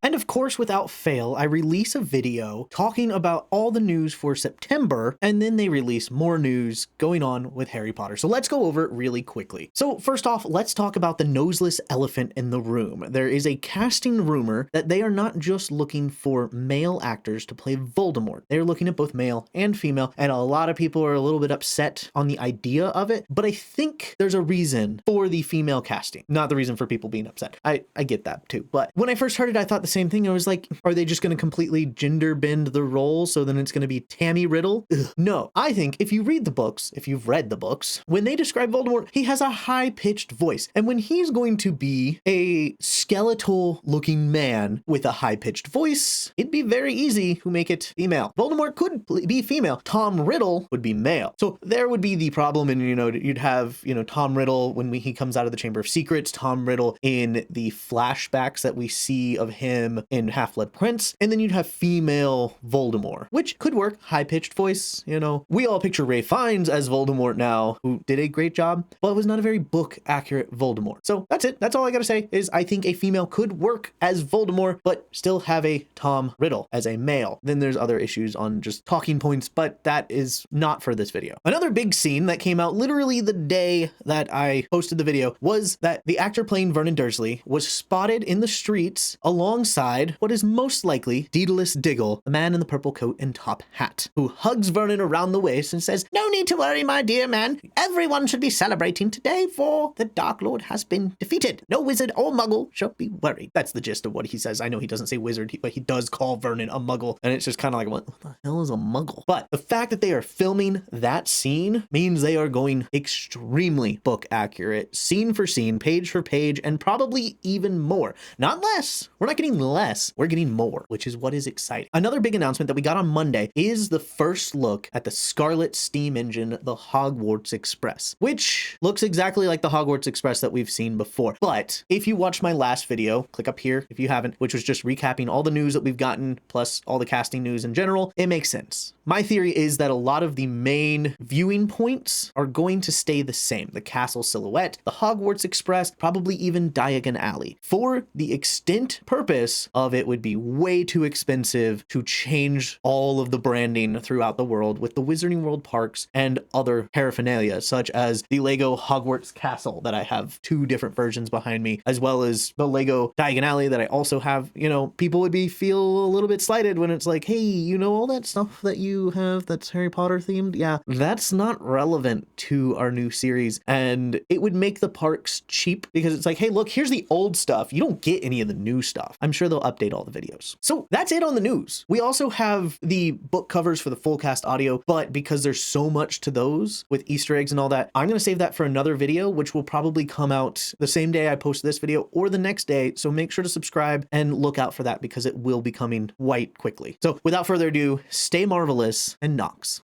And of course, without fail, I release a video talking about all the news for September, and then they release more news going on with Harry Potter. So let's go over it really quickly. So first off, let's talk about the noseless elephant in the room. There is a casting rumor that they are not just looking for male actors to play Voldemort. They're looking at both male and female, and a lot of people are a little bit upset on the idea of it, but I think there's a reason for the female casting, not the reason for people being upset. I get that too, but when I first heard it, I thought the same thing. I was like, are they just going to completely gender bend the role so then it's going to be Tammy Riddle? Ugh. No, I think if you read the books, if you've read the books, when they describe Voldemort, he has a high-pitched voice, and when he's going to be a skeletal looking man with a high-pitched voice, it'd be very easy to make it female. Voldemort could be female. Tom Riddle would be male. So there would be the problem, and you'd have Tom Riddle when he comes out of the Chamber of Secrets, Tom Riddle in the flashbacks that we see of him in Half-Blood Prince, and then you'd have female Voldemort, which could work. High-pitched voice, we all picture Ralph Fiennes as Voldemort now, who did a great job, but was not a very book accurate Voldemort. So that's it. That's all I gotta say is I think a female could work as Voldemort, but still have a Tom Riddle as a male. Then there's other issues on just talking points, but that is not for this video. Another big scene that came out literally the day that I posted the video was that the actor playing Vernon Dursley was spotted in the streets alongside what is most likely Daedalus Diggle, the man in the purple coat and top hat, who hugs Vernon around the waist and says, "No need to worry, my dear man. Everyone should be celebrating today, for the Dark Lord has been defeated. No wizard or muggle shall be worried." That's the gist of what he says. I know he doesn't say wizard, but he does call Vernon a muggle, and it's just kind of like, what the hell is a muggle? But the fact that they are filming that scene means they are going extremely book accurate, scene for scene, page for page, and probably even more. Not less. We're not getting less. We're getting more, which is what is exciting. Another big announcement that we got on Monday is the first look at the Scarlet steam engine, the Hogwarts Express, which looks exactly like the Hogwarts Express that we've seen before. But if you watched my last video, click up here if you haven't, which was just recapping all the news that we've gotten, plus all the casting news in general, it makes sense. My theory is that a lot of the main viewing points are going to stay the same. The castle silhouette, the Hogwarts Express, probably even Diagon Alley. For the extent purpose of it would be way too expensive to change all of the branding throughout the world with the Wizarding World parks and other paraphernalia, such as the Lego Hogwarts Castle that I have 2 different versions behind me, as well as the Lego Diagon Alley that I also have. People would feel a little bit slighted when it's like, hey, all that stuff that you have that's Harry Potter themed? Yeah, that's not relevant to our new series, and it would make the parks cheap because it's like, hey, look, here's the old stuff. You don't get any of the new stuff. I'm sure they'll update all the videos. So that's it on the news. We also have the book covers for the full cast audio, but because there's so much to those with Easter eggs and all that, I'm going to save that for another video, which will probably come out the same day I post this video or the next day. So make sure to subscribe and look out for that because it will be coming quite quickly. So without further ado, stay marvelous and Nox.